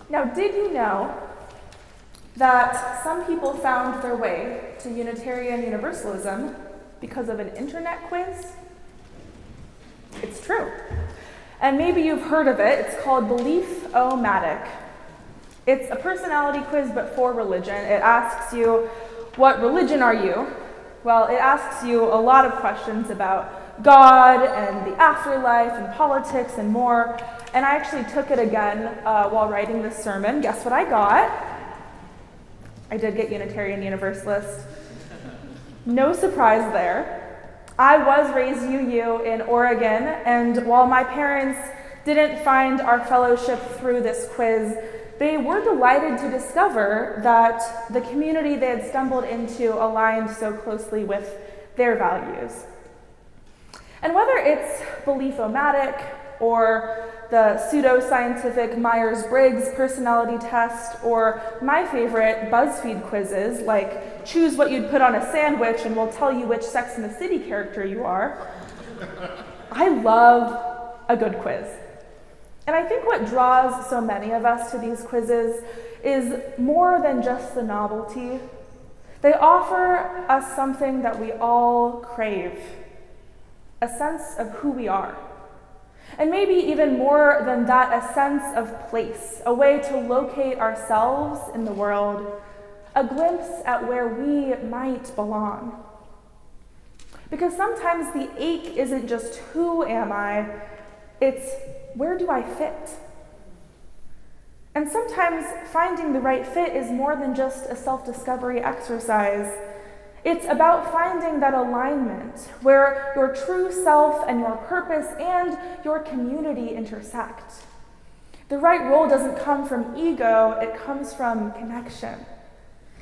Now, did you know that some people found their way to Unitarian Universalism because of an internet quiz? It's true. And maybe you've heard of it. It's called Belief-O-Matic. It's a personality quiz, but for religion. It asks you, what religion are you? Well, it asks you a lot of questions about God and the afterlife and politics and more. And I actually took it again while writing this sermon. Guess what I got? I did get Unitarian Universalist. No surprise there. I was raised UU in Oregon, and while my parents didn't find our fellowship through this quiz, they were delighted to discover that the community they had stumbled into aligned so closely with their values. And whether it's Belief-O-Matic or the pseudo-scientific Myers-Briggs personality test, or my favorite BuzzFeed quizzes like choose what you'd put on a sandwich and we'll tell you which Sex and the City character you are, I love a good quiz. And I think what draws so many of us to these quizzes is more than just the novelty. They offer us something that we all crave, a sense of who we are. And maybe even more than that, a sense of place, a way to locate ourselves in the world, a glimpse at where we might belong. Because sometimes the ache isn't just who am I, it's where do I fit? And sometimes finding the right fit is more than just a self-discovery exercise. It's about finding that alignment where your true self and your purpose and your community intersect. The right role doesn't come from ego, it comes from connection.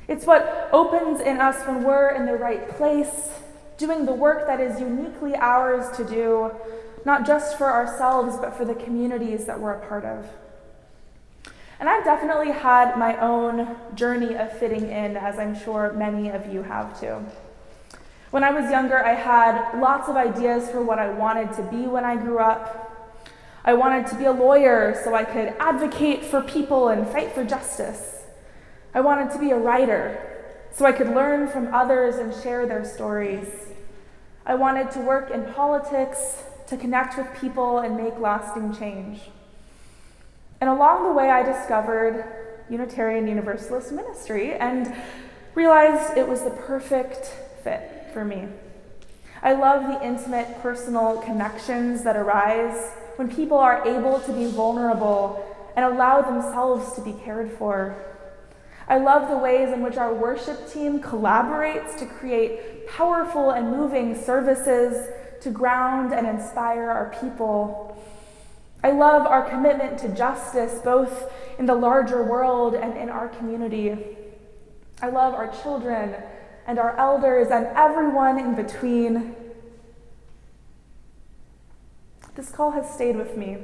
It's what opens in us when we're in the right place, doing the work that is uniquely ours to do, not just for ourselves, but for the communities that we're a part of. And I've definitely had my own journey of fitting in, as I'm sure many of you have too. When I was younger, I had lots of ideas for what I wanted to be when I grew up. I wanted to be a lawyer so I could advocate for people and fight for justice. I wanted to be a writer so I could learn from others and share their stories. I wanted to work in politics to connect with people and make lasting change. And along the way, I discovered Unitarian Universalist ministry and realized it was the perfect fit for me. I love the intimate, personal connections that arise when people are able to be vulnerable and allow themselves to be cared for. I love the ways in which our worship team collaborates to create powerful and moving services to ground and inspire our people. I love our commitment to justice, both in the larger world and in our community. I love our children and our elders and everyone in between. This call has stayed with me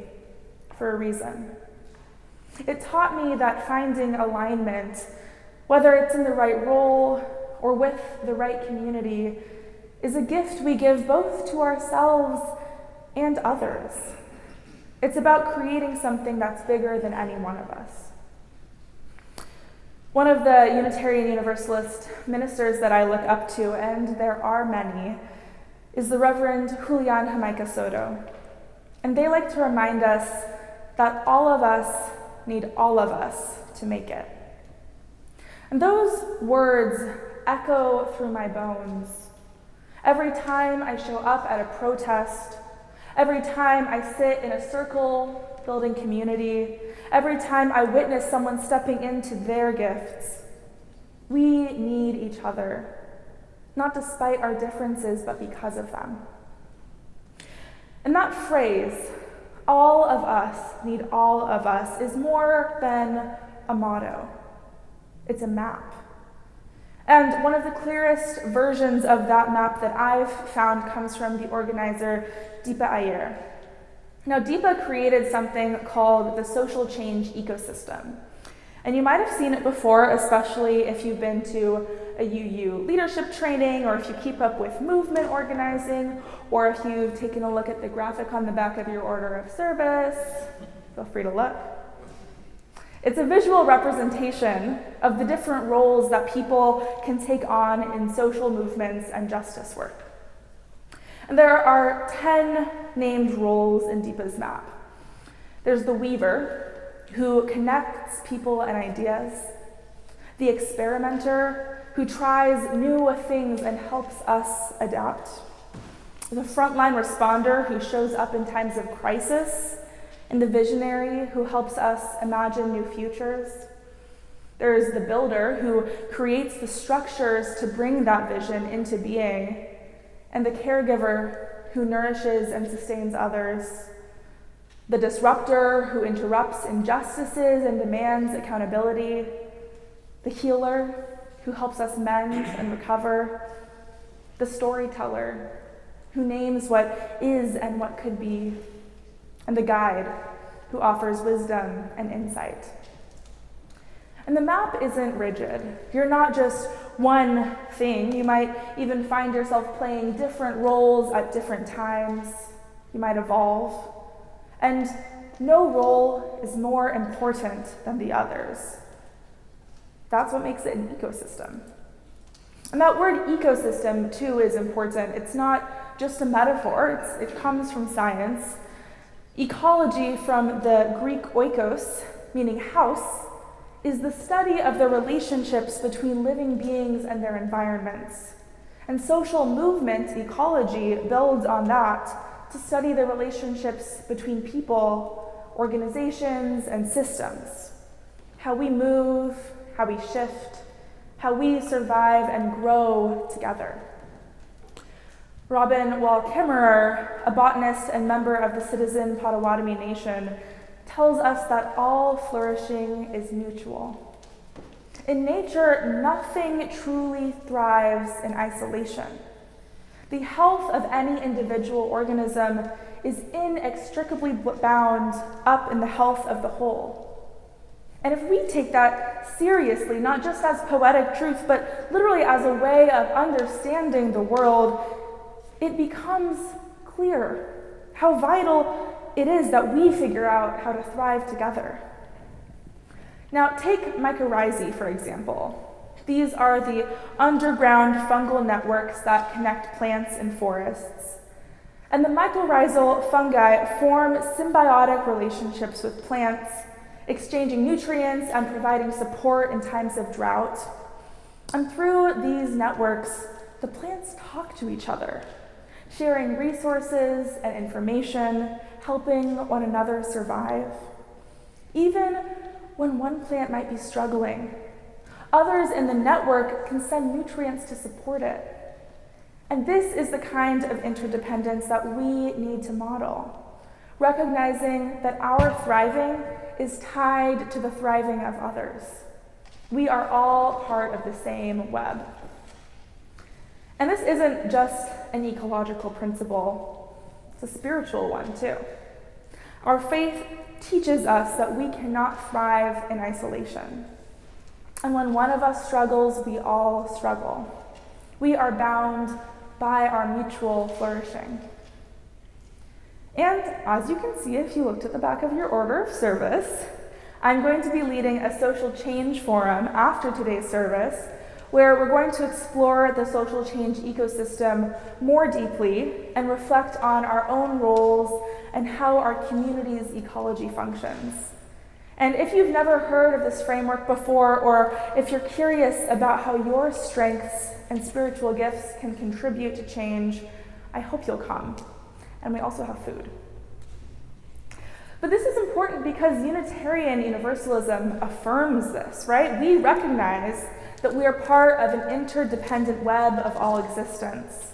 for a reason. It taught me that finding alignment, whether it's in the right role or with the right community, is a gift we give both to ourselves and others. It's about creating something that's bigger than any one of us. One of the Unitarian Universalist ministers that I look up to, and there are many, is the Reverend Julian Jamaica Soto. And they like to remind us that all of us need all of us to make it. And those words echo through my bones. Every time I show up at a protest, every time I sit in a circle building community, every time I witness someone stepping into their gifts, we need each other, not despite our differences, but because of them. And that phrase, all of us need all of us, is more than a motto. It's a map. And one of the clearest versions of that map that I've found comes from the organizer, Deepa Iyer. Now, Deepa created something called the social change ecosystem. And you might have seen it before, especially if you've been to a UU leadership training, or if you keep up with movement organizing, or if you've taken a look at the graphic on the back of your order of service, feel free to look. It's a visual representation of the different roles that people can take on in social movements and justice work. And there are 10 named roles in Deepa's map. There's the weaver, who connects people and ideas, the experimenter, who tries new things and helps us adapt, the frontline responder, who shows up in times of crisis, and the visionary, who helps us imagine new futures. There's the builder, who creates the structures to bring that vision into being, and the caregiver, who nourishes and sustains others, the disruptor, who interrupts injustices and demands accountability, the healer, who helps us mend and recover, the storyteller, who names what is and what could be, and the guide, who offers wisdom and insight. And the map isn't rigid. You're not just one thing. You might even find yourself playing different roles at different times. You might evolve. And no role is more important than the others. That's what makes it an ecosystem. And that word ecosystem, too, is important. It's not just a metaphor. It comes from science. Ecology, from the Greek oikos, meaning house, is the study of the relationships between living beings and their environments. And social movement ecology builds on that to study the relationships between people, organizations, and systems. How we move, how we shift, how we survive and grow together. Robin Wall Kimmerer, a botanist and member of the Citizen Potawatomi Nation, tells us that all flourishing is mutual. In nature, nothing truly thrives in isolation. The health of any individual organism is inextricably bound up in the health of the whole. And if we take that seriously, not just as poetic truth, but literally as a way of understanding the world, it becomes clear how vital it is that we figure out how to thrive together. Now, take mycorrhizae, for example. These are the underground fungal networks that connect plants and forests. And the mycorrhizal fungi form symbiotic relationships with plants, exchanging nutrients and providing support in times of drought. And through these networks, the plants talk to each other, sharing resources and information, helping one another survive. Even when one plant might be struggling, others in the network can send nutrients to support it. And this is the kind of interdependence that we need to model, recognizing that our thriving is tied to the thriving of others. We are all part of the same web. And this isn't just an ecological principle, it's a spiritual one too. Our faith teaches us that we cannot thrive in isolation. And when one of us struggles, we all struggle. We are bound by our mutual flourishing. And as you can see, if you looked at the back of your order of service, I'm going to be leading a social change forum after today's service, where we're going to explore the social change ecosystem more deeply and reflect on our own roles and how our community's ecology functions. And if you've never heard of this framework before, or if you're curious about how your strengths and spiritual gifts can contribute to change, I hope you'll come. And we also have food. But this is important because Unitarian Universalism affirms this, right? We recognize that we are part of an interdependent web of all existence.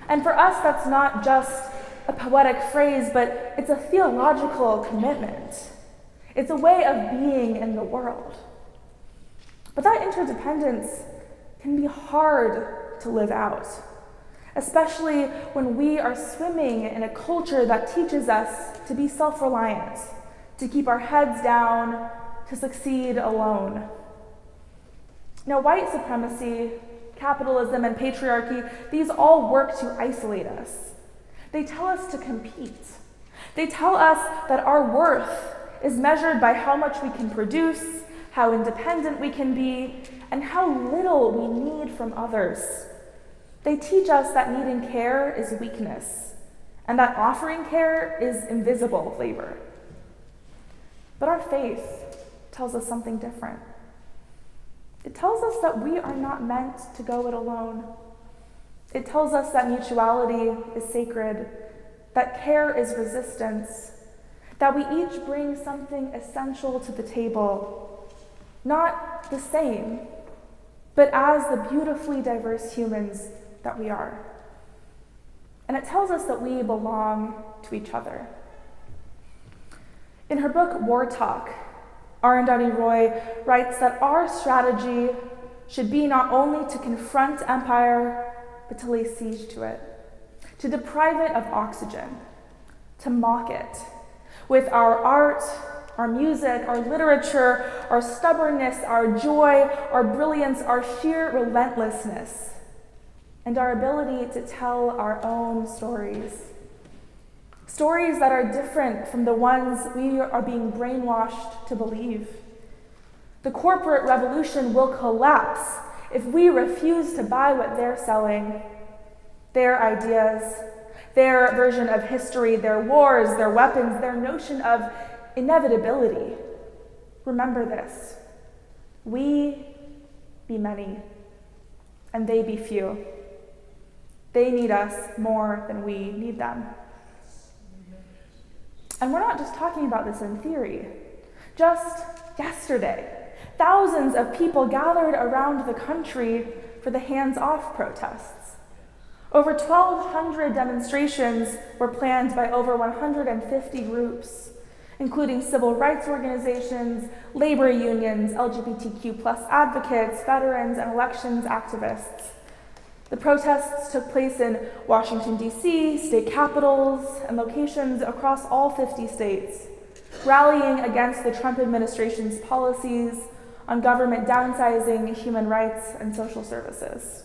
And for us, that's not just a poetic phrase, but it's a theological commitment. It's a way of being in the world. But that interdependence can be hard to live out, especially when we are swimming in a culture that teaches us to be self-reliant, to keep our heads down, to succeed alone. Now, white supremacy Capitalism and patriarchy, these all work to isolate us. They tell us to compete. They tell us that our worth is measured by how much we can produce, how independent we can be, and how little we need from others. They teach us that needing care is weakness, and that offering care is invisible labor. But our faith tells us something different. It tells us that we are not meant to go it alone. It tells us that mutuality is sacred, that care is resistance, that we each bring something essential to the table, not the same, but as the beautifully diverse humans that we are. And it tells us that we belong to each other. In her book, War Talk, Arundhati Roy writes that our strategy should be not only to confront empire, but to lay siege to it, to deprive it of oxygen, to mock it with our art, our music, our literature, our stubbornness, our joy, our brilliance, our sheer relentlessness, and our ability to tell our own stories. Stories that are different from the ones we are being brainwashed to believe. The corporate revolution will collapse if we refuse to buy what they're selling, their ideas, their version of history, their wars, their weapons, their notion of inevitability. Remember this: we be many, and they be few. They need us more than we need them. And we're not just talking about this in theory. Just yesterday, thousands of people gathered around the country for the hands-off protests. Over 1,200 demonstrations were planned by over 150 groups, including civil rights organizations, labor unions, LGBTQ+ advocates, veterans, and elections activists. The protests took place in Washington, D.C., state capitals, and locations across all 50 states, rallying against the Trump administration's policies on government downsizing, human rights, and social services.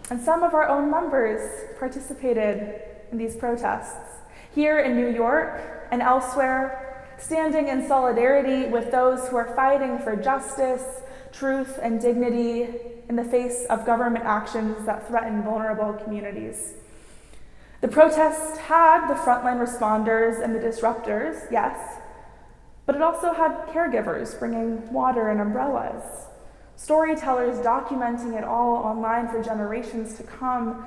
And some of our own members participated in these protests, here in New York and elsewhere, standing in solidarity with those who are fighting for justice, truth, and dignity in the face of government actions that threaten vulnerable communities. The protests had the frontline responders and the disruptors, yes, but it also had caregivers bringing water and umbrellas, storytellers documenting it all online for generations to come,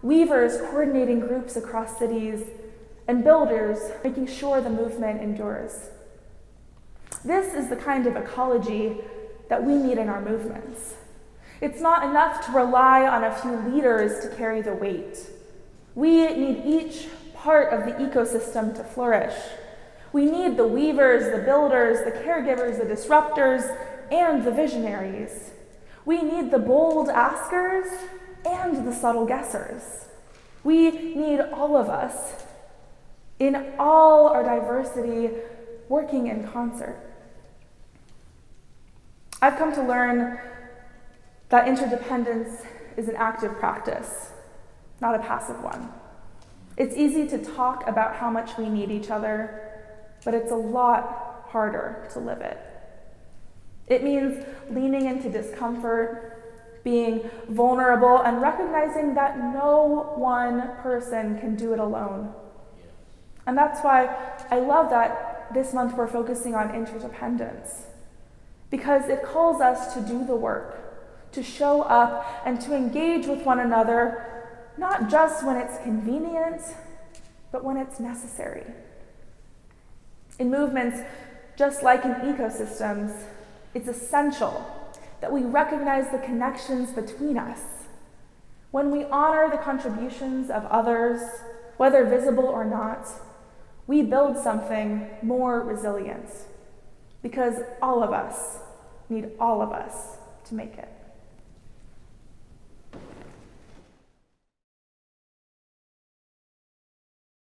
weavers coordinating groups across cities, and builders making sure the movement endures. This is the kind of ecology that we need in our movements. It's not enough to rely on a few leaders to carry the weight. We need each part of the ecosystem to flourish. We need the weavers, the builders, the caregivers, the disruptors, and the visionaries. We need the bold askers and the subtle guessers. We need all of us, in all our diversity, working in concert. I've come to learn that interdependence is an active practice, not a passive one. It's easy to talk about how much we need each other, but it's a lot harder to live it. It means leaning into discomfort, being vulnerable, and recognizing that no one person can do it alone. And that's why I love that this month we're focusing on interdependence, because it calls us to do the work, to show up and to engage with one another, not just when it's convenient, but when it's necessary. In movements, just like in ecosystems, it's essential that we recognize the connections between us. When we honor the contributions of others, whether visible or not, we build something more resilient, because all of us need all of us to make it.